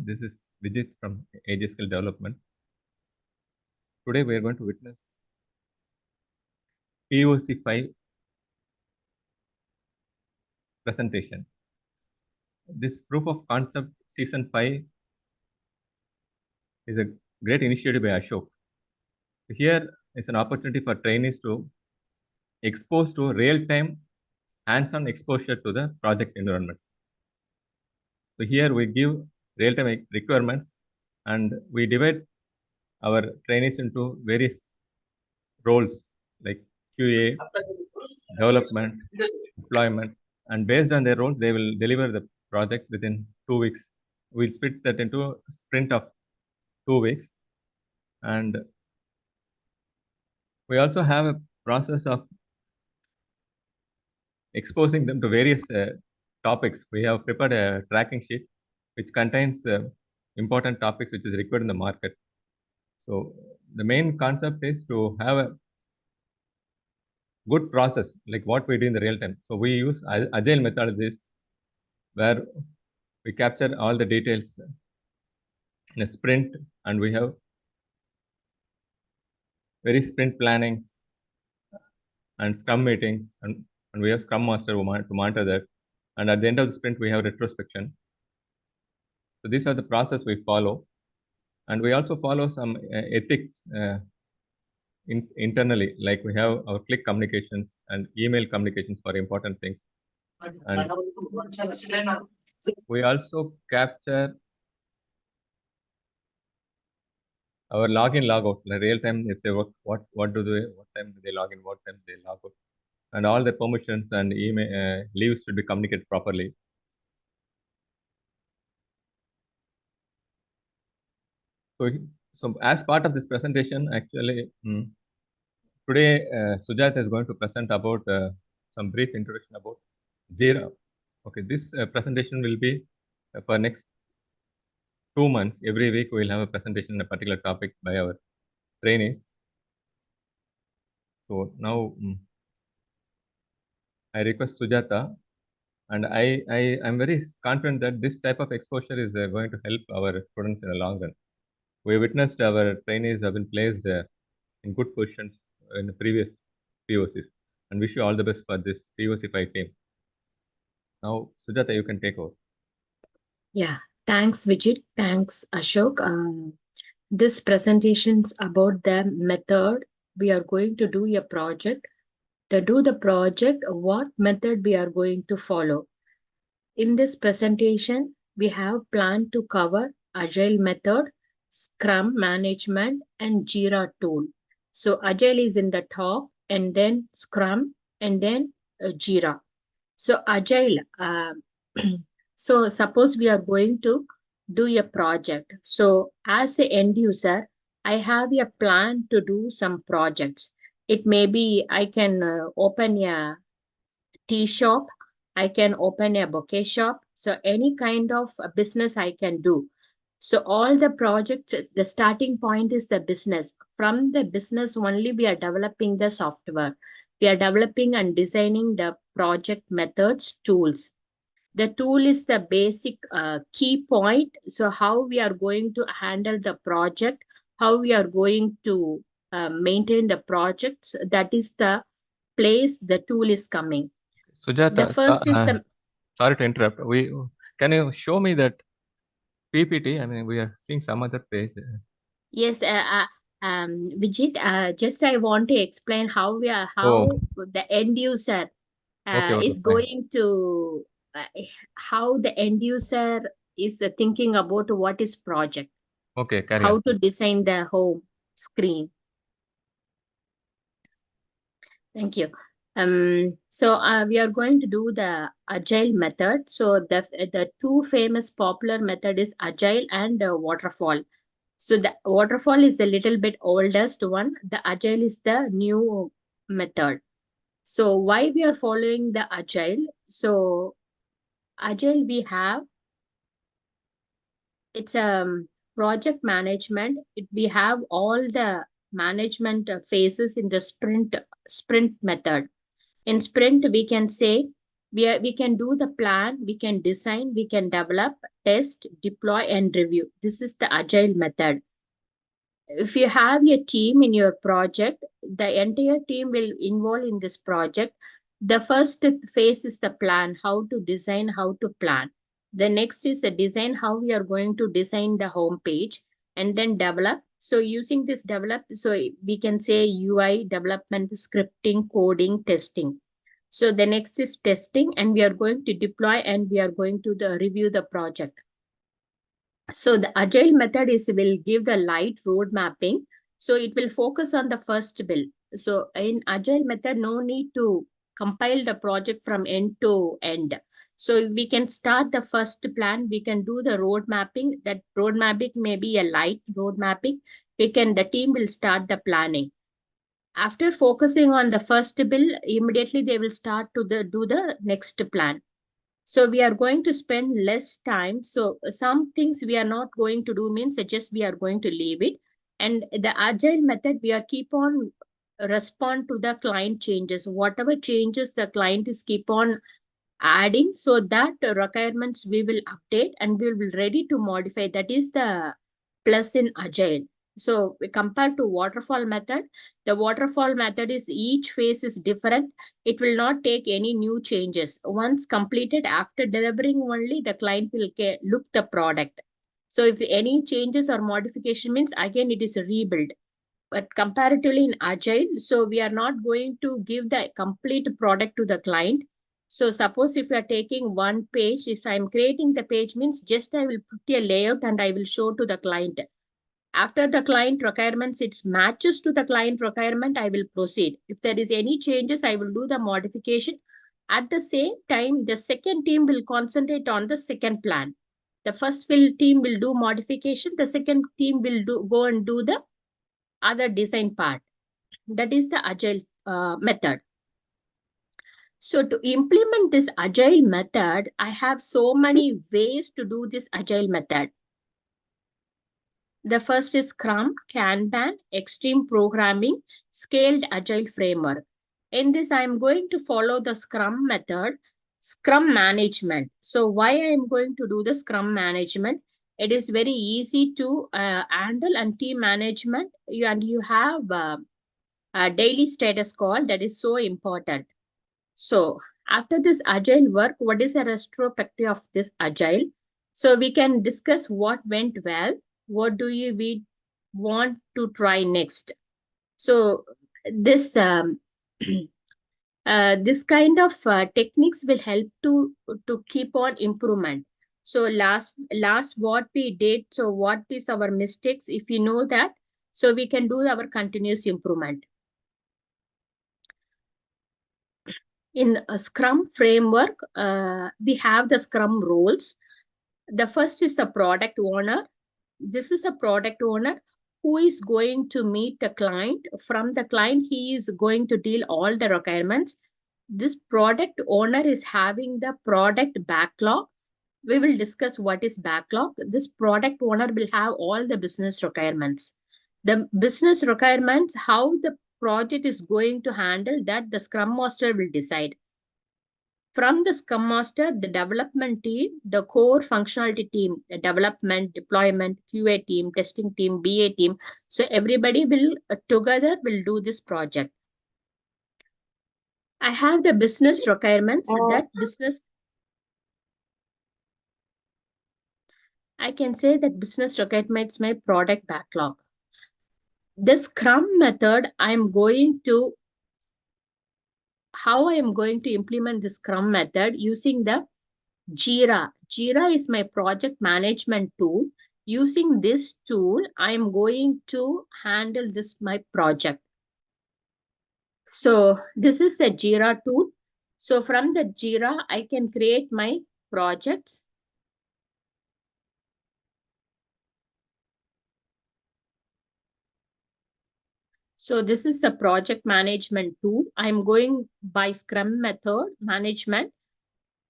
everyone. This is Vijit from AJ Skill Development. Today we are going to witness POC 5 presentation. This proof of concept season 5 is a great initiative by Ashok. Here is an opportunity for trainees to expose to real-time hands-on exposure to the project environments. So here we give real-time requirements and we divide our trainees into various roles like QA, development, deployment, and based on their roles, they will deliver the project within 2 weeks. We'll split that into a sprint of 2 weeks. And we also have a process of exposing them to various topics. We have prepared a tracking sheet which contains important topics which is required in the market. So the main concept is to have a good process like what we do in the real time. So we use agile methodologies where we capture all the details in a sprint, and we have very sprint plannings and scrum meetings, and we have scrum master to monitor that. And at the end of the sprint, we have retrospection. So these are the process we follow. And we also follow some ethics internally, like we have our click communications and email communications for important things. And we also capture our login logout, like real time. If they work, what time do they log in, what time they log out, and all the permissions and email leaves should be communicated properly. So as part of this presentation, actually, today Sujat is going to present about some brief introduction about Jira. Okay, this presentation will be for next 2 months. Every week we will have a presentation on a particular topic by our trainees. So now I request Sujata, and I'm very confident that this type of exposure is going to help our students in the long run. We witnessed our trainees have been placed in good positions in the previous POCs, and wish you all the best for this POC 5 team. Now, Sujata, you can take over. Yeah, thanks, Vijit. Thanks, Ashok. This presentation's about the method. We are going to do a project. To do the project, what method we are going to follow. In this presentation, we have planned to cover Agile method, Scrum management, and Jira tool. So Agile is in the top, and then Scrum, and then Jira. So Agile, so suppose we are going to do a project. So as an end user, I have a plan to do some projects. It may be I can open a tea shop, I can open a bouquet shop. So any kind of a business I can do. So all the projects, the starting point is the business. From the business only, we are developing the software. We are developing and designing the project methods, tools. The tool is the basic key point. So how we are going to handle the project, how we are going to maintain the projects, that is the place the tool is coming. Sujata, The first is the... Sorry to interrupt. Can you show me that PPT? I mean, we are seeing some other page. Yes, Vijit, just I want to explain how the end user is fine. going to, how the end user is thinking about what is project. Okay, carry how on. to design the home screen. Thank you. So we are going to do the agile method. So the two famous popular method is agile and waterfall. So the waterfall is the little bit oldest one. The agile is the new method. So why we are following the agile? So agile we have, it's project management. We have all the management phases in the sprint method. In sprint, we can say We can do the plan, we can design, we can develop, test, deploy, and review. This is the agile method. If you have a team in your project, the entire team will involve in this project. The first phase is the plan, how to design, how to plan. The next is the design, how we are going to design the home page, and then develop. So using this develop, so we can say UI development, scripting, coding, testing. So the next is testing, and we are going to deploy, and we are going to review the project. So the agile method is will give the light road mapping. So it will focus on the first build. So in agile method, no need to compile the project from end to end. So we can start the first plan. We can do the road mapping. That road mapping may be a light road mapping. The team will start the planning. After focusing on the first build, immediately they will start to do the next plan. So we are going to spend less time. So some things we are not going to do means just we are going to leave it. And the agile method, we are keep on respond to the client changes. Whatever changes the client is keep on adding, so that requirements we will update and we will be ready to modify. That is the plus in agile. So compared to waterfall method, the waterfall method is each phase is different. It will not take any new changes. Once completed, after delivering only, the client will look the product. So if any changes or modification means, again it is a rebuild. But comparatively in agile, so we are not going to give the complete product to the client. So suppose if you are taking one page, if I'm creating the page means just I will put a layout and I will show to the client. After the client requirements, it matches to the client requirement, I will proceed. If there is any changes, I will do the modification. At the same time, the second team will concentrate on the second plan. The first team will do modification. The second team will go and do the other design part. That is the agile method. So to implement this agile method, I have so many ways to do this agile method. The first is Scrum, Kanban, Extreme Programming, Scaled Agile Framework. In this, I am going to follow the Scrum method, Scrum Management. So why I am going to do the Scrum Management? It is very easy to handle and team management. You have a daily status call that is so important. So after this agile work, what is a retrospective of this agile? So we can discuss what went well, what do we want to try next. So this this kind of techniques will help to keep on improvement. So last what we did, so what is our mistakes, if you know that, so we can do our continuous improvement. In a Scrum framework, we have the Scrum roles. The first is a product owner. This is a product owner who is going to meet the client. From the client, he is going to deal all the requirements. This product owner is having the product backlog. We will discuss what is backlog. This product owner will have all the business requirements. The business requirements, how the project is going to handle that, the Scrum Master will decide. From the Scrum Master, the development team, the core functionality team, the development, deployment, QA team, testing team, BA team. So everybody will together will do this project. I have the business requirements. That business, I can say that business requirements my product backlog. The Scrum method, how I am going to implement the Scrum method using the Jira. Jira is my project management tool. Using this tool, I am going to handle my project. So this is a Jira tool. So from the Jira, I can create my projects. So this is the project management tool. I'm going by Scrum method management.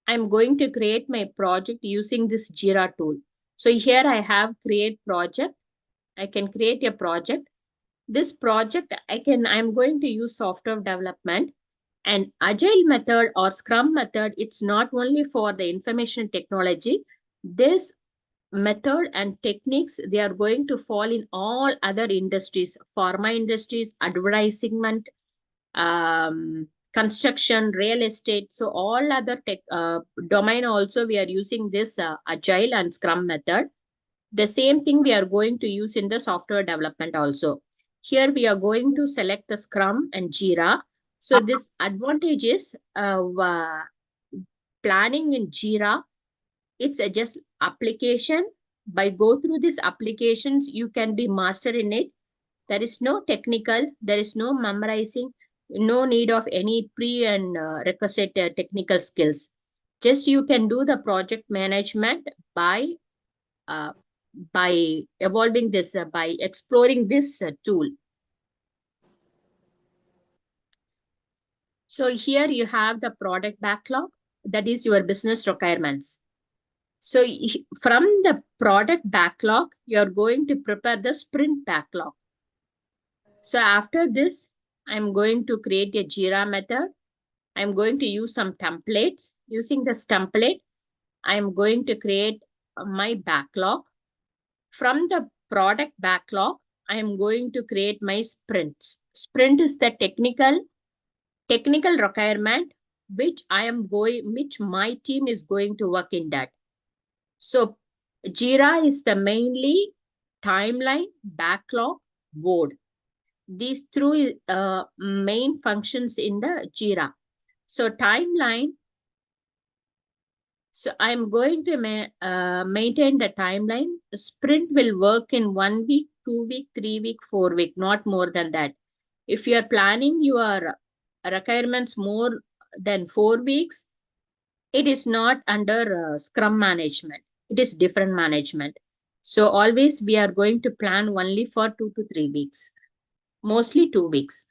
I'm going to create my project using this Jira tool. So here I have create project. I can create a project. This project, I'm going to use software development. And agile method or scrum method, it's not only for the information technology. This method and techniques, they are going to fall in all other industries, pharma industries, advertisement, construction, real estate. So all other tech domain also we are using this agile and scrum method. The same thing we are going to use in the software development also. Here we are going to select the Scrum and Jira. So this advantage is planning in Jira. It's a just application. By go through these applications, you can be master in it. There is no technical, there is no memorizing, no need of any pre and requisite technical skills. Just you can do the project management uh, by evolving this, by exploring this tool. So here you have the product backlog, that is your business requirements. So from the product backlog, you're going to prepare the sprint backlog. So after this, I'm going to create a Jira method. I'm going to use some templates. Using this template, I'm going to create my backlog. From the product backlog, I am going to create my sprints. Sprint is the technical requirement which which my team is going to work in that. So Jira is the mainly timeline, backlog, board. These three main functions in the Jira. So timeline, so I'm going to maintain the timeline. The sprint will work in 1 week, 2 week, 3 week, 4 week, not more than that. If you are planning your requirements more than 4 weeks, it is not under Scrum management. It is different management. So always we are going to plan only for 2 to 3 weeks, mostly 2 weeks.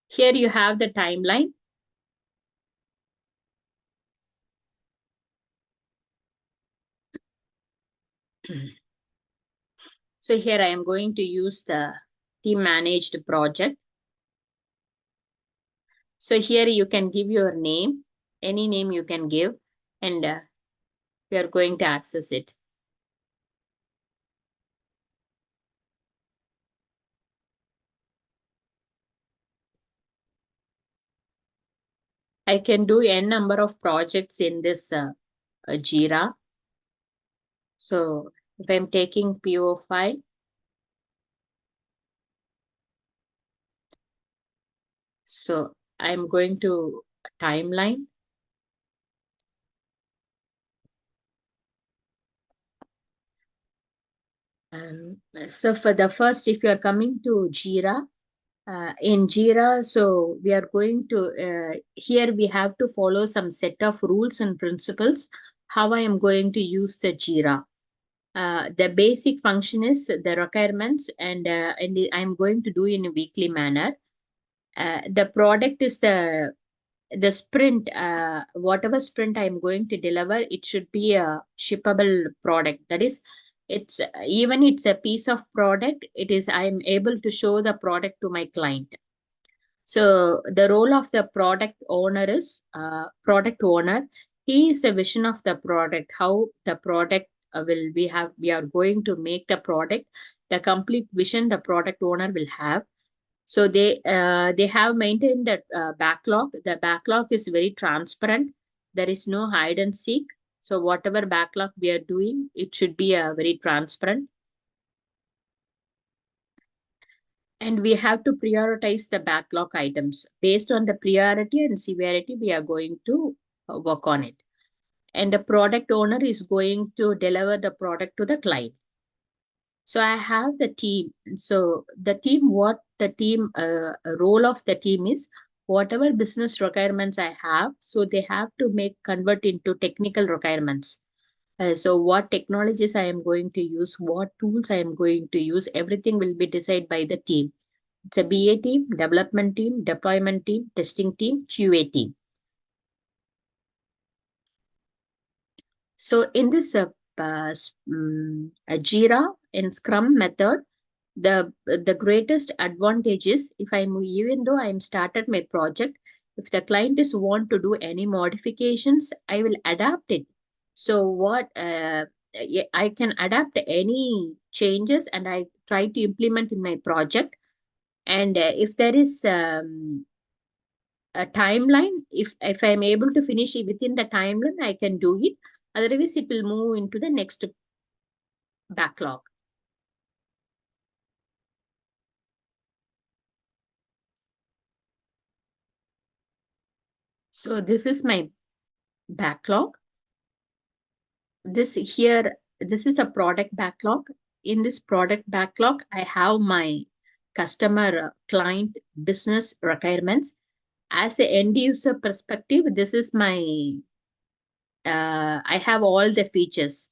Here you have the timeline. So here I am going to use the team managed project. So here you can give your name, any name you can give, and we are going to access it. I can do n number of projects in this Jira. So if I'm taking PO5, so I'm going to timeline. So for the first, if you are coming to Jira, in Jira, so we are going to, here we have to follow some set of rules and principles, how I am going to use the Jira. The basic function is the requirements, and I'm going to do in a weekly manner. The product is the sprint, whatever sprint I'm going to deliver, it should be a shippable product. That is, it's even it's a piece of product, it is I'm able to show the product to my client. So the role of the product owner is product owner. He is the vision of the product, how the product we are going to make the product, the complete vision the product owner will have. So they have maintained that backlog. The backlog is very transparent. There is no hide and seek. So whatever backlog we are doing, it should be very transparent. And we have to prioritize the backlog items. Based on the priority and severity, we are going to work on it. And the product owner is going to deliver the product to the client. So I have the team. So the team, what the team role of the team is, whatever business requirements I have, so they have to convert into technical requirements. So what technologies I am going to use, what tools I am going to use, everything will be decided by the team. It's a BA team, development team, deployment team, testing team, QA team. So in this Jira in Scrum method, the greatest advantage is, if I'm, even though I'm started my project, If the client is want to do any modifications, I will adapt it. So what I can adapt any changes and I try to implement in my project. And if there is a timeline, if I'm able to finish it within the timeline, I can do it. Otherwise, it will move into the next backlog. So this is my backlog. This is a product backlog. In this product backlog, I have my customer client business requirements. As an end user perspective, this is my I have all the features.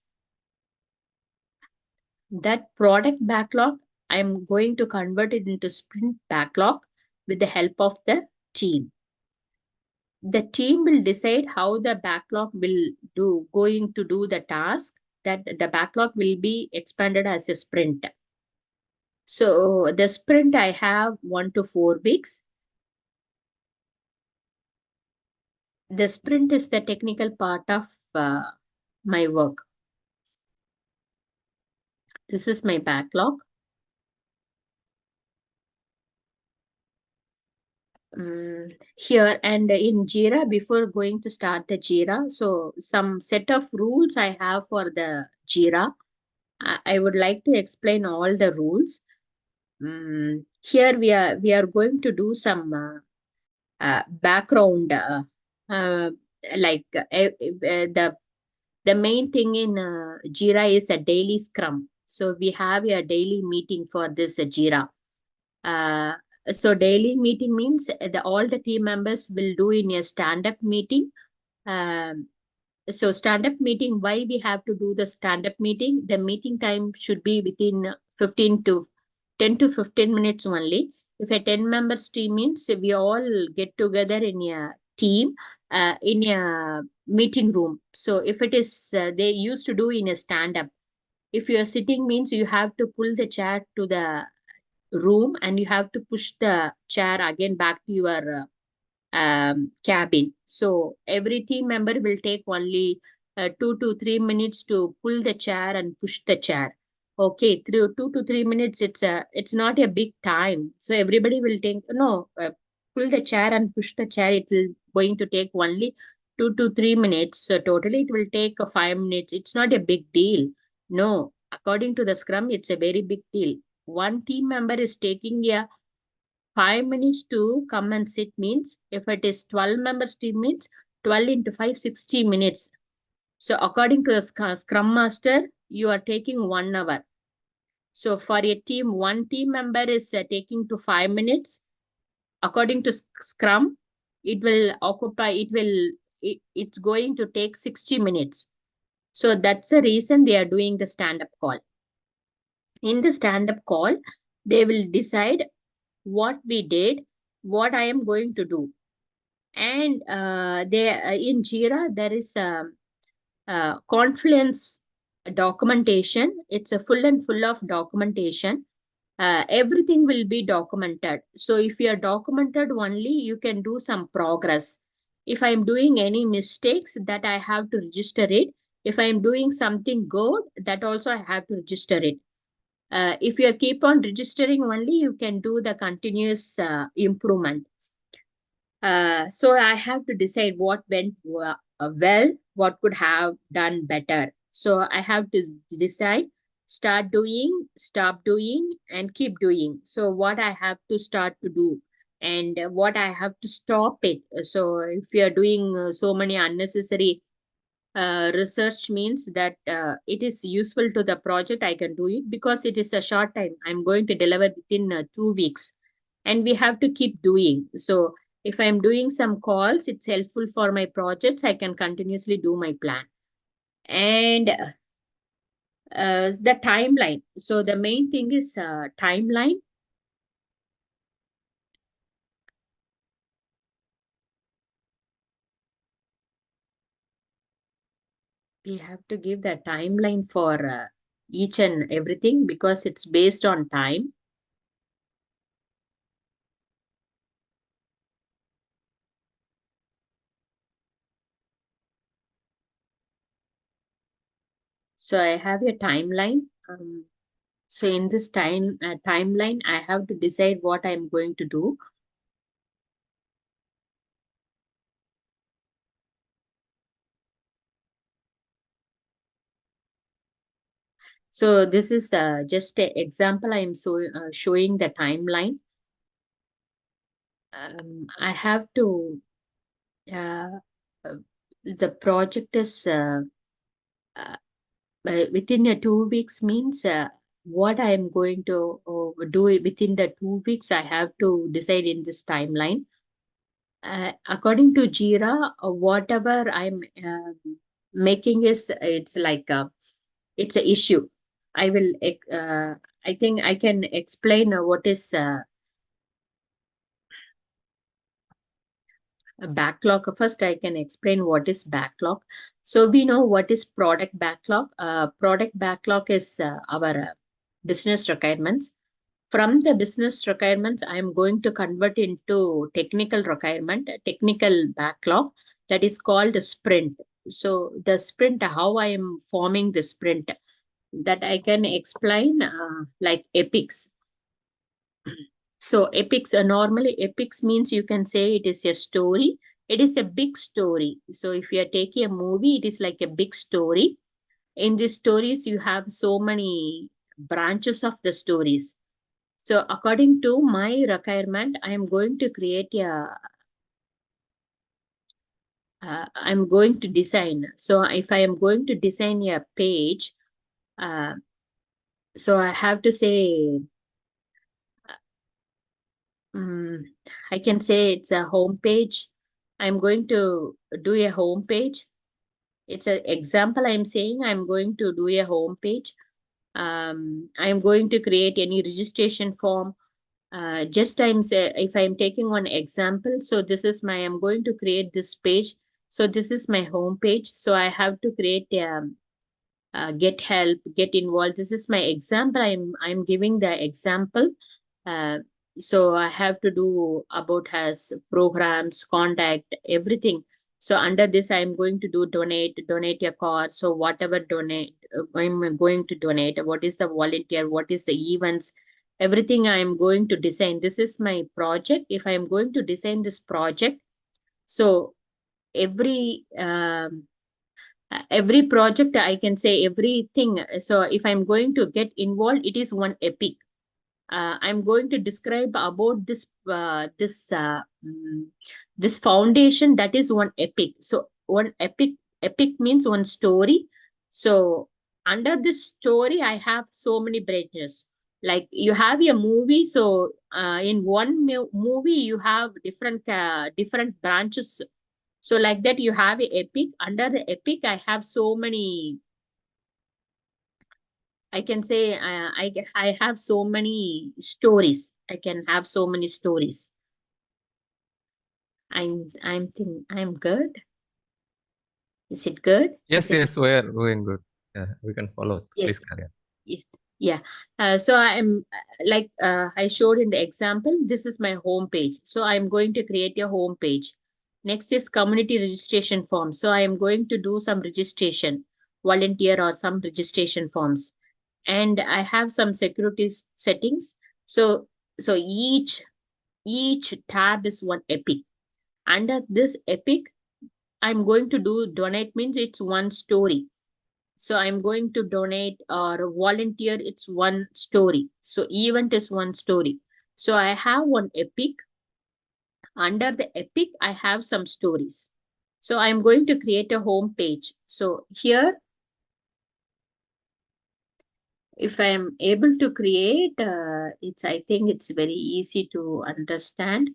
That product backlog, I'm going to convert it into sprint backlog with the help of the team. The team will decide how the backlog will going to do the task, that the backlog will be expanded as a sprint. So the sprint I have 1 to 4 weeks. The sprint is the technical part of my work. This is my backlog. Here and in Jira, before going to start the Jira, so some set of rules I have for the Jira. I would like to explain all the rules. Here we are going to do some background, like the main thing in Jira is a daily scrum. So we have a daily meeting for this Jira. Uh, so daily meeting means all the team members will do in a stand-up meeting. Um, so stand-up meeting, why we have to do the stand-up meeting? The meeting time should be within 10 to 15 minutes only. If a 10 members team means we all get together in a team in a meeting room. So if it is they used to do in a stand-up, if you are sitting means you have to pull the chair to the room and you have to push the chair again back to your cabin. So every team member will take only 2 to 3 minutes to pull the chair and push the chair. Okay, through 2 to 3 minutes, it's not a big time. So everybody will take no pull the chair and push the chair. It will going to take only 2 to 3 minutes. So totally, it will take 5 minutes. It's not a big deal. No, according to the Scrum, it's a very big deal. One team member is taking a 5 minutes to come and sit means if it is 12 members team means 12 into 5, 60 minutes. So according to the Scrum Master, you are taking 1 hour. So for a team, one team member is taking to 5 minutes. According to Scrum, it will occupy, it's going to take 60 minutes. So that's the reason they are doing the stand-up call. In the stand-up call, they will decide what we did, what I am going to do. And in Jira, there is a Confluence documentation. It's a full and full of documentation. Everything will be documented. So if you are documented only, you can do some progress. If I'm doing any mistakes, that I have to register it. If I'm doing something good, that also I have to register it. If you keep on registering only, you can do the continuous improvement. So I have to decide what went well, what could have done better. So I have to decide, start doing, stop doing, and keep doing. So what I have to start to do and what I have to stop it. So if you are doing so many unnecessary research means that it is useful to the project, I can do it because it is a short time. I'm going to deliver within 2 weeks and we have to keep doing. So if I'm doing some calls, it's helpful for my projects. I can continuously do my plan. And the timeline. So the main thing is timeline. We have to give the timeline for each and everything because it's based on time. So I have a timeline. So in this timeline, I have to decide what I'm going to do. So this is just an example. I'm showing the timeline. I have to, uh, uh, the project is uh, within the 2 weeks means what I am going to do within the 2 weeks. I have to decide in this timeline. According to Jira, whatever I'm making is it's like it's an issue. I will. I think I can explain what is a backlog. First, I can explain what is backlog. So we know what is product backlog. Product backlog is our business requirements. From the business requirements, I am going to convert into technical requirement, technical backlog that is called a sprint. So the sprint, how I am forming the sprint, that I can explain like epics. So epics, normally epics means you can say it is a story. It is a big story. So if you are taking a movie, it is like a big story. In these stories, you have so many branches of the stories. So according to my requirement, I am going to create I'm going to design. So if I am going to design a page, uh, so I have to say, um, I can say it's a home page. I'm going to do a home page. It's an example I'm saying I'm going to do a home page. I'm going to create any registration form. Just I'm say if I'm taking one example, so this is my I'm going to create this page. So this is my home page. So I have to create get help, get involved. This is my example. I'm giving the example. Uh, so I have to do about has programs, contact, everything. So under this, I'm going to do donate a card. So whatever donate, I'm going to donate. What is the volunteer? What is the events? Everything I'm going to design. This is my project. If I'm going to design this project, so every project I can say everything. So if I'm going to get involved, it is one epic. I'm going to describe about this foundation, that is one epic. So one epic means one story. So under this story I have so many branches. Like you have a movie, so in one movie you have different branches. So like that you have a epic. Under the epic I have so many, I can say I have so many stories. I can have so many stories. I'm good. Is it good? Yes, Is it? yes, we are doing good. Yeah, we can follow. Please Yes. carry on. Yes. Yeah. So I'm like I showed in the example. This is my home page. So I'm going to create a home page. Next is community registration form. So I am going to do some registration, volunteer or some registration forms, and I have some security settings. So so each tab is one epic. Under this epic, I'm going to do donate means it's one story. So I'm going to donate or volunteer, it's one story. So event is one story. So I have one epic. Under the epic, I have some stories. So I'm going to create a home page. So here, if I'm able to create, I think it's very easy to understand.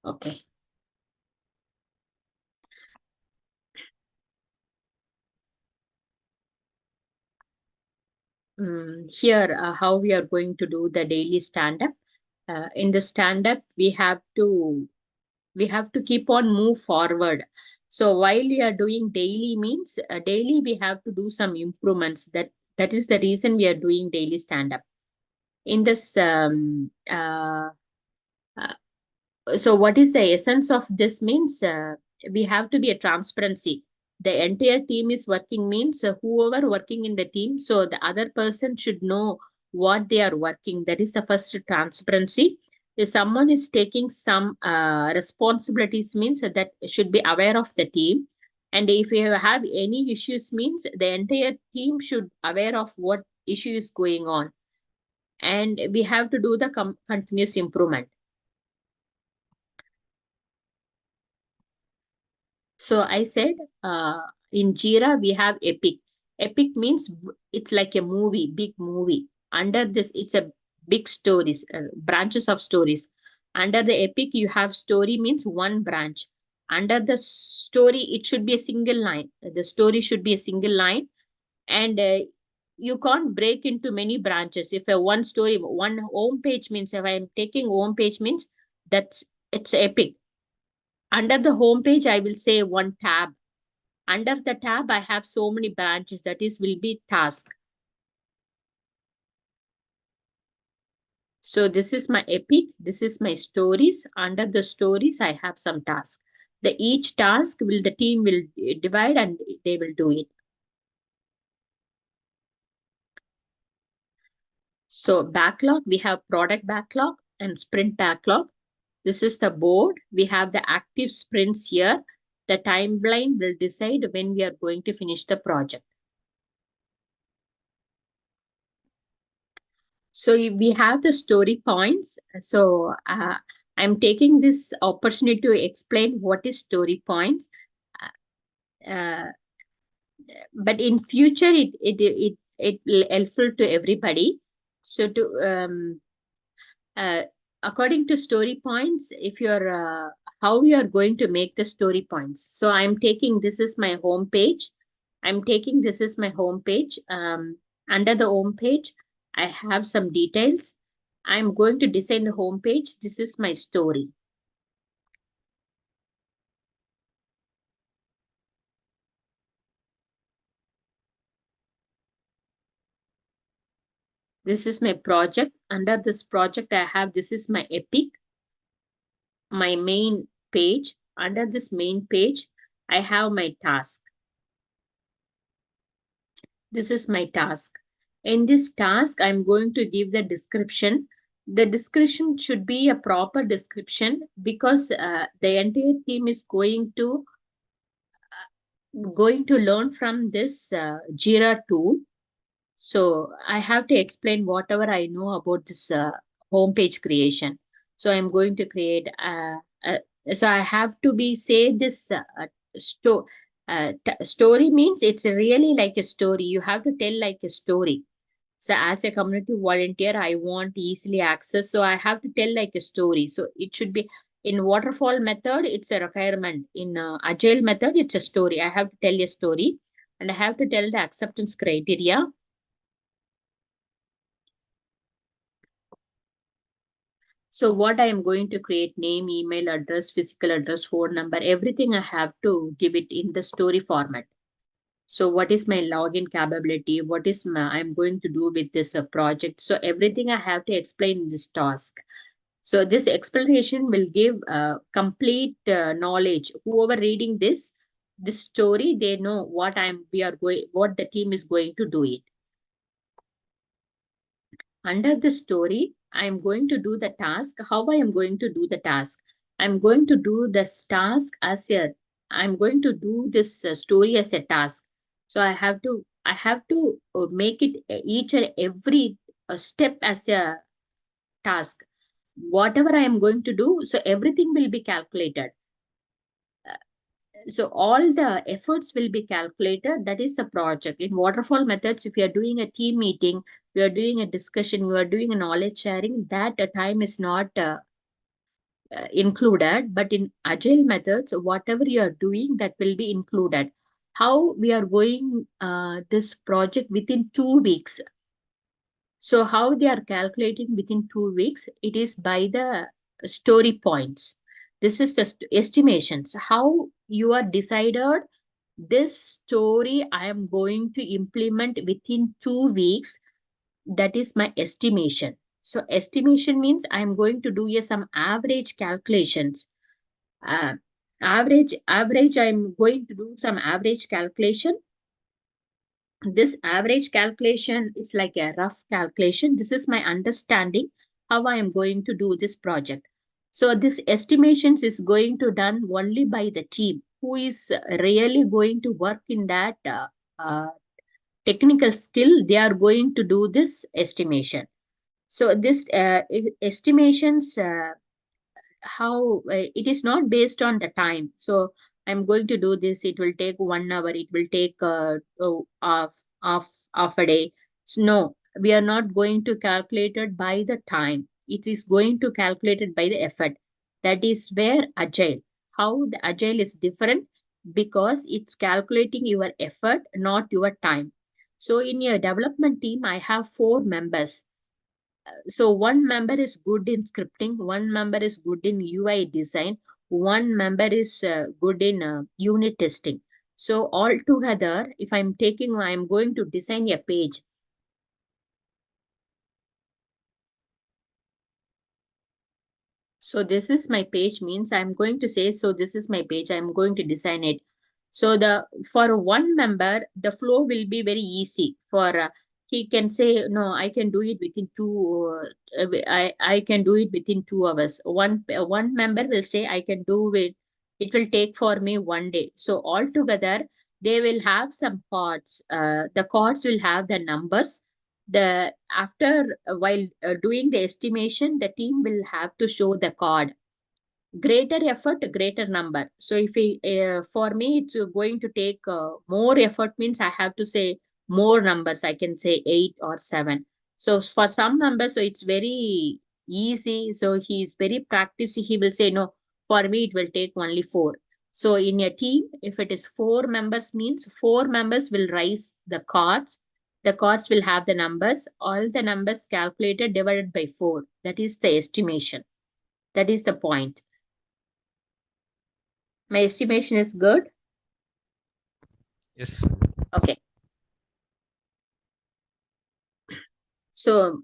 Okay. Here, how we are going to do the daily stand-up. In the stand-up, we have to keep on move forward. So while we are doing daily means daily we have to do some improvements. That is the reason we are doing daily stand-up. In this, uh, so what is the essence of this means? We have to be a transparency. the entire team is working means whoever working in the team, so the other person should know what they are working. That is the first transparency. If someone is taking some responsibilities means that should be aware of the team. And if you have any issues means the entire team should aware of what issue is going on. And we have to do the continuous improvement. So I said, in Jira, we have Epic. Epic means it's like a movie, big movie. Under this, it's a big stories, branches of stories. Under the Epic, you have story means one branch. Under the story, it should be a single line. The story should be a single line. And you can't break into many branches. If a one story, one home page means, if I'm taking home page means, it's Epic. Under the home page, I will say one tab. Under the tab, I have so many branches, that is will be task. So this is my Epic, this is my stories. Under the stories, I have some tasks. Each task the team will divide and they will do it. So backlog, we have product backlog and sprint backlog. This is the board. We have the active sprints here. The timeline will decide when we are going to finish the project. So we have the story points. So I'm taking this opportunity to explain what is story points. But in future, it will helpful to everybody. So according to story points, if you're how you are going to make the story points. So I'm taking, this is my home page. This is my home page. Under the home page, I have some details. I'm going to design the home page. This is my story. This is my project. Under this project, I have, this is my Epic, my main page. Under this main page, I have my task. This is my task. In this task, I'm going to give the description. The description should be a proper description because the entire team is going to learn from this Jira tool. So I have to explain whatever I know about this homepage creation. So I'm going to create. So I have to say this story means it's really like a story. You have to tell like a story. So as a community volunteer, I want easily access. So I have to tell like a story. So it should be in waterfall method, it's a requirement. In agile method, it's a story. I have to tell a story and I have to tell the acceptance criteria. So what I am going to create, name, email address, physical address, phone number, everything I have to give it in the story format. So what is my login capability? What is I'm going to do with this project? So everything I have to explain in this task. So this explanation will give complete knowledge. Whoever reading this story, they know what what the team is going to do it. Under the story, I am going to do the task. How I am going to do the task? I'm going to do this task as I'm going to do this story as a task. So I have to make it each and every step as a task. Whatever I am going to do, so everything will be calculated. So all the efforts will be calculated. That is the project. In waterfall methods, if you are doing a team meeting, you are doing a discussion, you are doing a knowledge sharing, that time is not included. But in agile methods, whatever you are doing, that will be included. How we are going this project within 2 weeks. So how they are calculating within 2 weeks, it is by the story points. This is the estimations. How you are decided this story I am going to implement within 2 weeks. That is my estimation. So estimation means I am going to do some average calculations. Average, I'm going to do some average calculation. This average calculation is like a rough calculation. This is my understanding how I am going to do this project. So this estimations is going to done only by the team who is really going to work in that technical skill. They are going to do this estimation. So this estimations how it is not based on the time. So I'm going to do this, it will take 1 hour, it will take half a day. So no, we are not going to calculate it by the time, it is going to calculate it by the effort. That is where agile, how the agile is different, because it's calculating your effort, not your time. So in your development team I have 4 members. So one member is good in scripting, one member is good in UI design, one member is good in unit testing. So all together, if I'm going to design a page. So this is my page means I'm going to say, so this is my page, I'm going to design it. So for one member, the flow will be very easy. He can say, no, I can do it within I can do it within 2 hours. One member will say, I can do it. It will take for me 1 day. So altogether, they will have some cards. The cards will have the numbers. The after while doing the estimation, the team will have to show the card. Greater effort, greater number. So if for me it's going to take more effort, means I have to say more numbers, I can say 8 or 7. So for some numbers, so it's very easy, so he's very practiced, he will say no, for me it will take only 4. So in a team, if it is 4 members, means 4 members will raise the cards. The cards will have the numbers, all the numbers calculated divided by 4. That is the estimation. That is the point. My estimation is good. Yes. Okay. So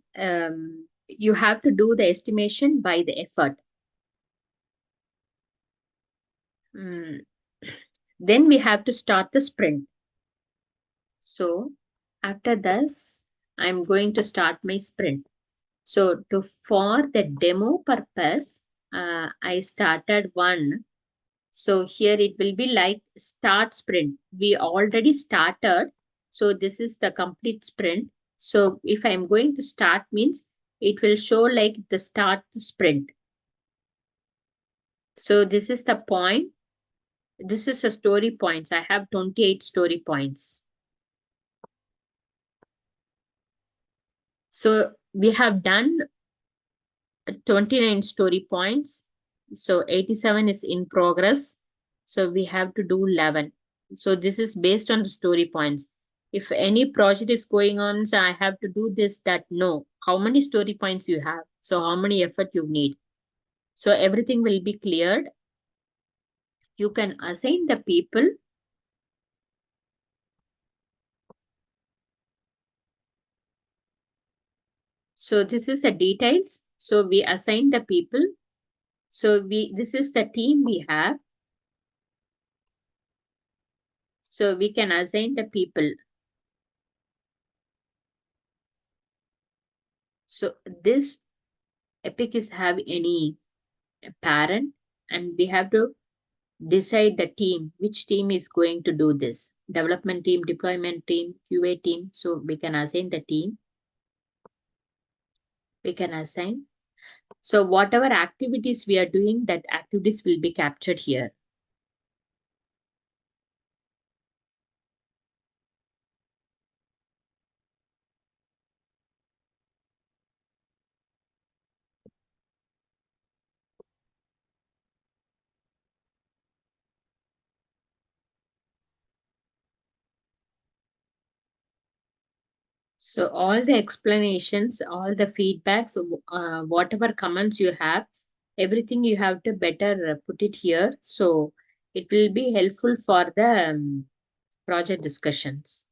you have to do the estimation by the effort. Mm. Then we have to start the sprint. So after this, I'm going to start my sprint. So for the demo purpose, I started one. So here it will be like start sprint. We already started. So this is the complete sprint. So if I'm going to start means it will show like the start the sprint. So this is the point. This is a story points. I have 28 story points. So we have done 29 story points. So 87 is in progress. So we have to do 11. So this is based on the story points. If any project is going on, so I have to do this, that, no. How many story points you have? So how many effort you need? So everything will be cleared. You can assign the people. So this is the details. So we assign the people. So this is the team we have. So we can assign the people. So this Epic is have any parent, and we have to decide the team, which team is going to do this. Development team, deployment team, QA team. So we can assign the team. We can assign. So whatever activities we are doing, that activities will be captured here. So all the explanations, all the feedbacks, whatever comments you have, everything you have to better put it here. So it will be helpful for the project discussions.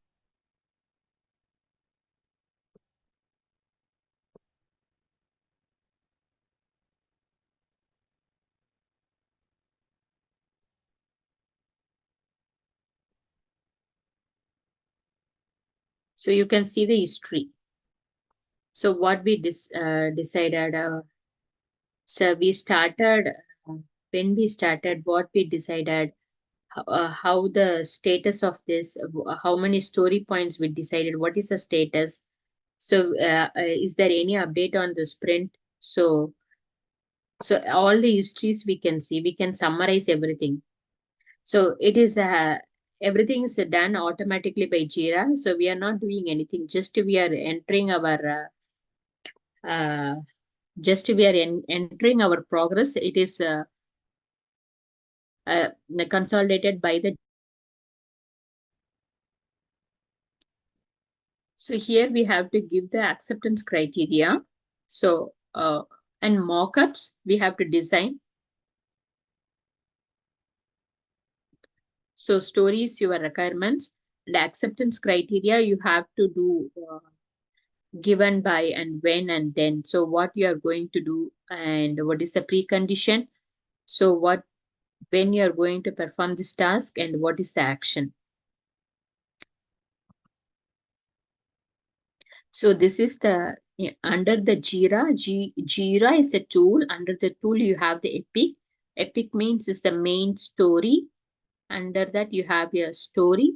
So you can see the history. So what we decided, so we started, when we started, what we decided, how the status of this, how many story points we decided, what is the status. So is there any update on the sprint? So all the histories we can see, we can summarize everything. So it is everything is done automatically by Jira. So we are not doing anything. Just we are entering our entering our progress. It is consolidated by the. So here we have to give the acceptance criteria. So and mockups we have to design. So story is your requirements, and acceptance criteria you have to do given by and when and then. So what you are going to do and what is the precondition. So what, when you are going to perform this task and what is the action. So this is the under the Jira. Jira is the tool. Under the tool you have the Epic. Epic means is the main story. Under that you have your story,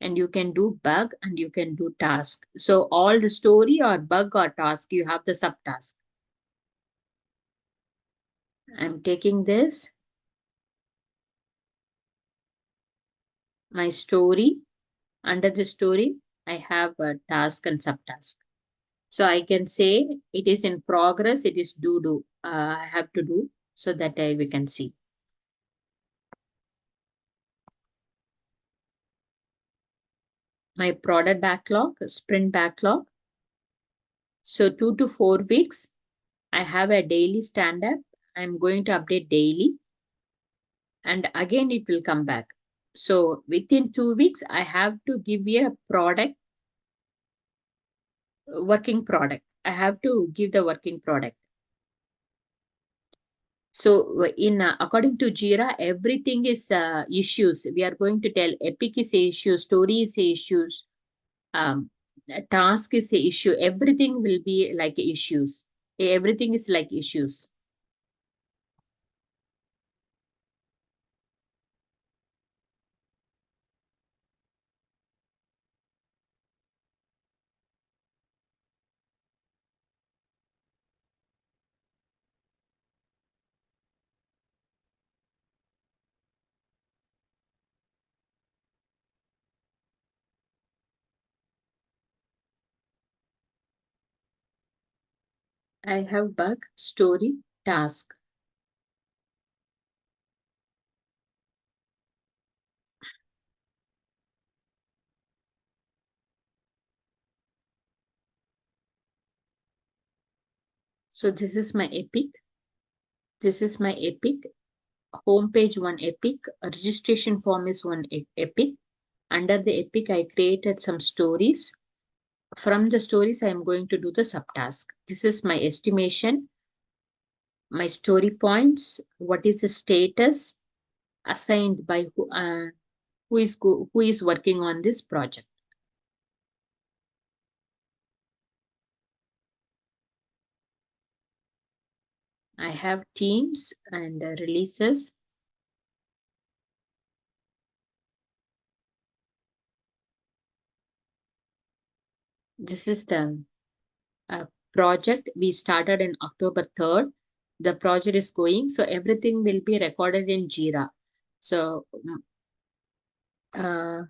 and you can do bug and you can do task. So all the story or bug or task, you have the subtask. I'm taking this, my story. Under the story, I have a task and subtask. So I can say it is in progress. It is do. I have to do so that we can see. My product backlog, sprint backlog. So 2 to 4 weeks, I have a daily stand up. I'm going to update daily. And again, it will come back. So within 2 weeks, I have to give you a product, working product. I have to give the working product. So in according to Jira, everything is issues. We are going to tell Epic is a issue, story is a issues, task is a issue. Everything will be like issues. Everything is like issues. I have bug, story, task. So this is my Epic. This is my Epic. Homepage one Epic. Registration form is one Epic. Under the Epic, I created some stories. From the stories, I am going to do the subtask. This is my estimation, my story points, what is the status assigned by who is working on this project. I have teams and releases. This is the project we started in October 3rd. The project is going, so everything will be recorded in Jira. So uh,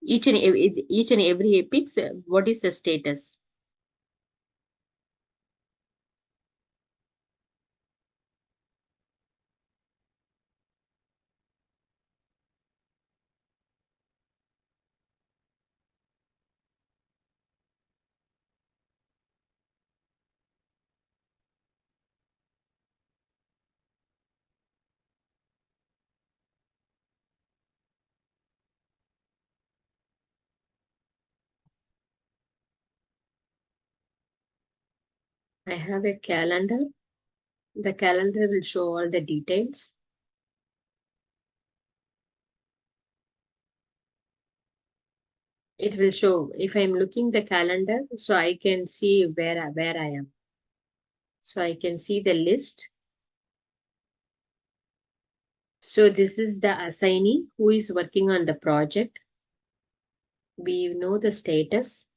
each and every epics, what is the status? I have a calendar. The calendar will show all the details. It will show if I'm looking the calendar, so I can see where I am. So I can see the list. So this is the assignee who is working on the project. We know the status.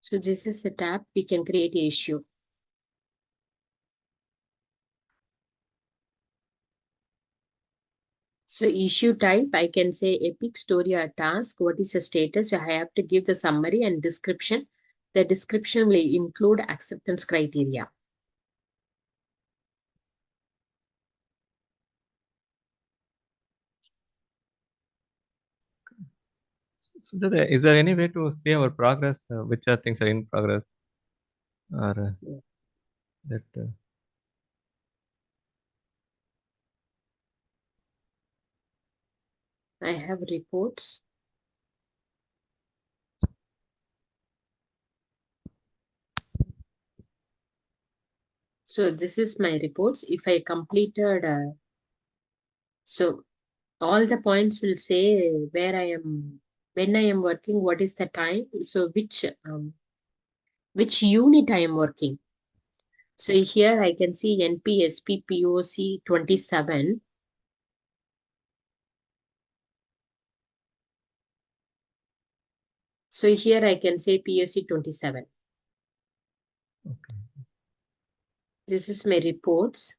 So this is a tab. We can create an issue. So issue type, I can say epic story or task. What is the status? I have to give the summary and description. The description will include acceptance criteria. So is there any way to see our progress? Which are things are in progress, or that? I have reports. So this is my reports. If I completed, so all the points will say where I am, when I am working, what is the time. So which unit I am working. So here I can see NPSP POC 27. So here I can say POC 27. Okay. This is my reports.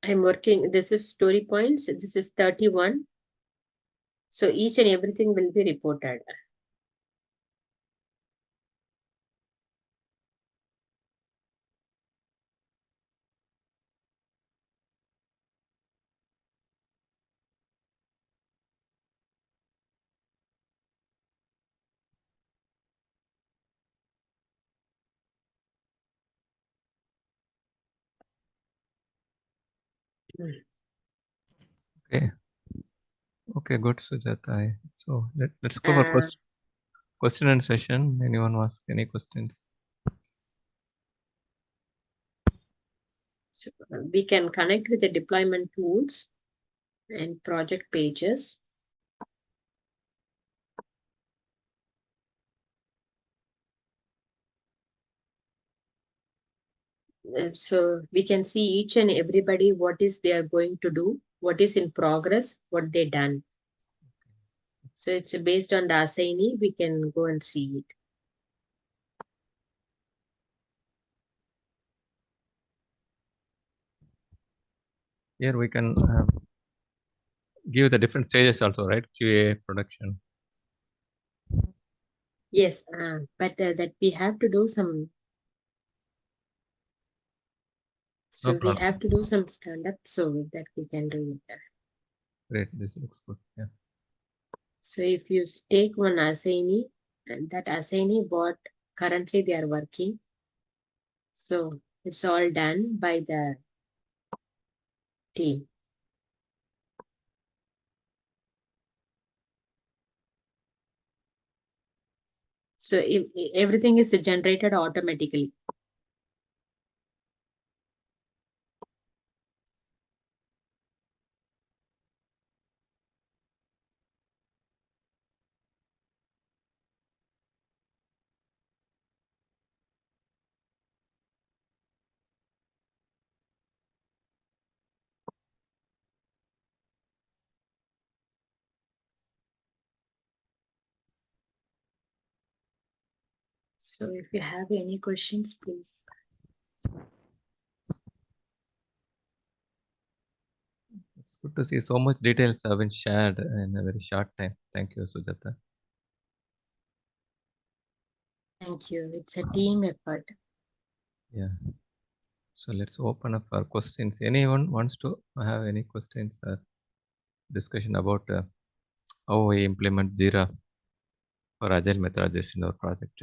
I'm working, this is story points. This is 31. So each and everything will be reported. Okay. Okay. Good, Sujata. So let's go for question and session. Anyone ask any questions? So we can connect with the deployment tools and project pages. So we can see each and everybody what is they are going to do, what is in progress, what they done. So it's based on the assignee, we can go and see it. Here we can give the different stages also, right? QA, production. Yes, but that we have to do some. So No we problem. have to do some stand-up so that we can do it there. Great. This looks good. Yeah. So if you take one assignee, and that assignee what currently they are working, so it's all done by the team. So if everything is generated automatically. So if you have any questions, please. It's good to see so much details have been shared in a very short time. Thank you, Sujata. Thank you. It's a team effort. Yeah. So let's open up for questions. Anyone wants to have any questions or discussion about how we implement Jira? for agile methodologies in our project.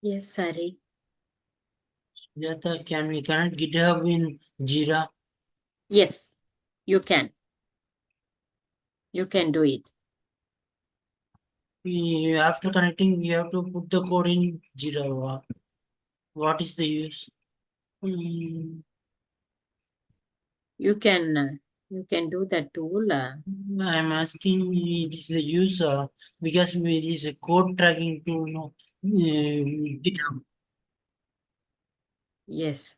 Yes, Sari. Sujata, can we connect GitHub in Jira? Yes, you can. You can do it. After connecting, we have to put the code in Jira. What is the use? You can do that tool. I'm asking it is the use because it is a code tracking tool. No, GitHub. Yes.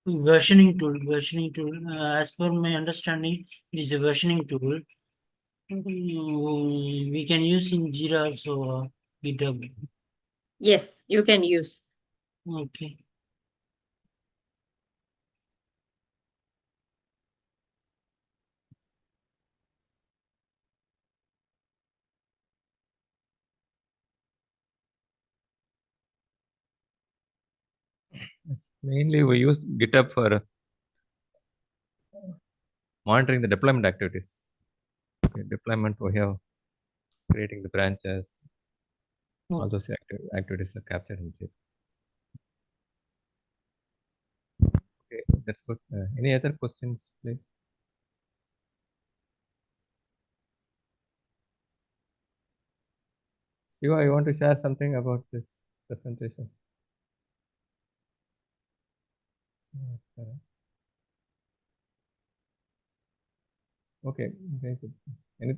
Versioning tool. As per my understanding, it is a versioning tool. We can use in Jira also. GitHub. Yes, you can use. Okay. Mainly, we use GitHub for monitoring the deployment activities. Okay, deployment, we have creating the branches. All those activities are captured in Jira. Okay, that's good. Any other questions, please? Shiva, you want to share something about this presentation? Okay, very good.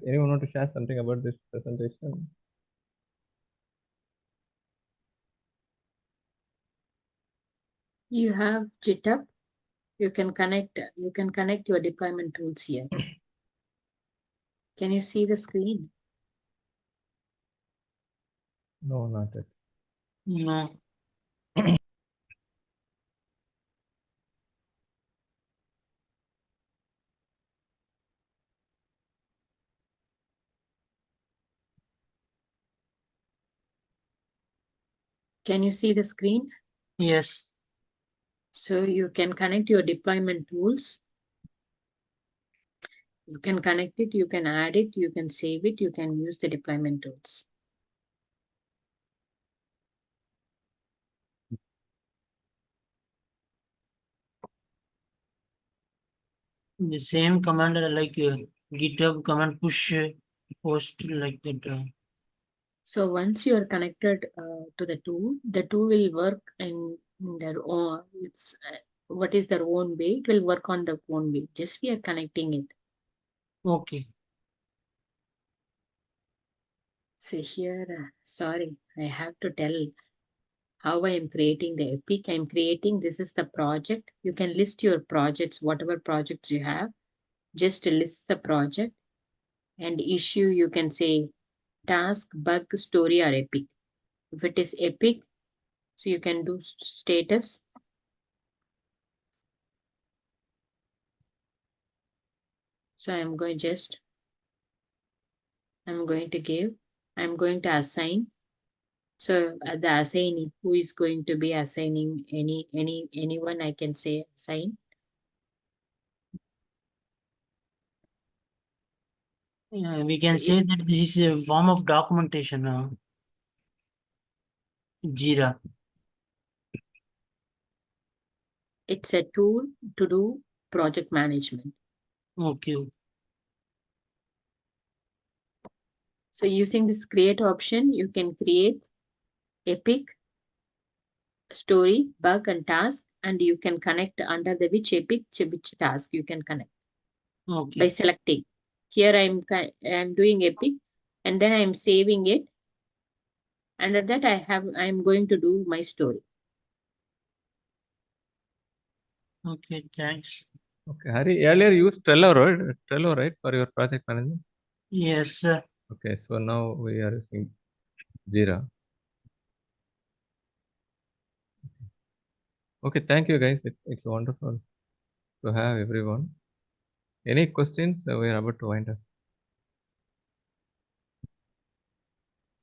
Anyone want to share something about this presentation? You have GitHub. You can connect your deployment tools here. Can you see the screen? No, not yet. No. Can you see the screen? Yes. So you can connect your deployment tools. You can connect it, you can add it, you can save it, you can use the deployment tools. The same command like GitHub command push post like that. So once you are connected to the tool will work in their own. It's what is their own way. It will work on their own way. Just we are connecting it. Okay. So here, sorry, I have to tell how I am creating the epic. I'm creating. This is the project. You can list your projects, whatever projects you have. Just list the project and issue. You can say task, bug, story, or epic. If it is epic, so you can do status. So I'm going to give, I'm going to assign. So the assignee, who is going to be assigning anyone, I can say assign. We can say that this is a form of documentation. Jira. It's a tool to do project management. Okay. So using this create option, you can create epic, story, bug, and task, and you can connect under the which epic, which task you can connect Okay. by selecting. Here I'm doing epic, and then I'm saving it. Under that I'm going to do my story. Okay, thanks. Okay, Hari, earlier you used Trello, right, for your project management? Yes, sir. Okay, so now we are using Jira. Okay, thank you guys. It's wonderful to have everyone. Any questions? We are about to wind up.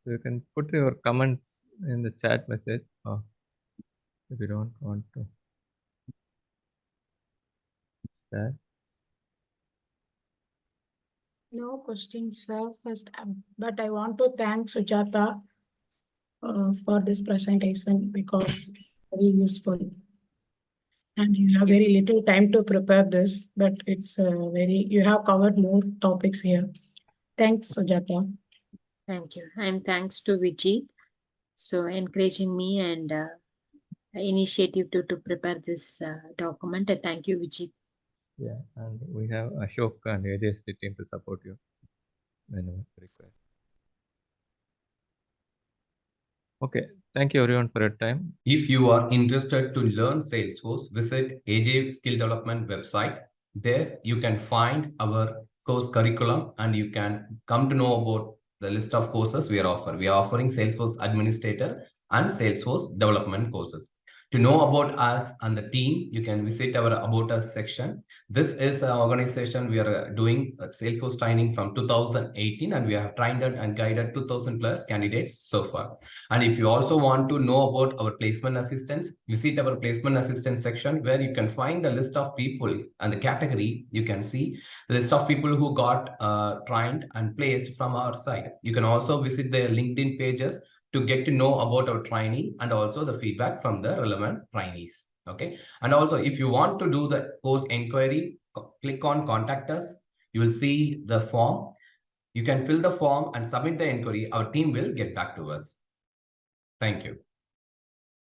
So you can put your comments in the chat message. If you don't want to share. No questions, sir. First, but I want to thank Sujata for this presentation because very useful. And you have very little time to prepare this, but it's you have covered more topics here. Thanks, Sujata. Thank you. And thanks to Vijit. So encouraging me and initiative to prepare this document. And thank you, Vijit. Yeah, and we have Ashok and AJST team to support you whenever required. Okay, thank you everyone for your time. If you are interested to learn Salesforce, visit AJ Skill Development website. There you can find our course curriculum and you can come to know about the list of courses we are offering. We are offering Salesforce Administrator and Salesforce Development courses. To know about us and the team, you can visit our About Us section. This is an organization we are doing Salesforce training from 2018 and we have trained and guided 2000 plus candidates so far. And if you also want to know about our placement assistance, visit our placement assistance section where you can find the list of people and the category. You can see the list of people who got trained and placed from our side. You can also visit their LinkedIn pages to get to know about our training and also the feedback from the relevant trainees. Okay. And also, if you want to do the course inquiry, click on contact us. You will see the form. You can fill the form and submit the inquiry. Our team will get back to us. Thank you.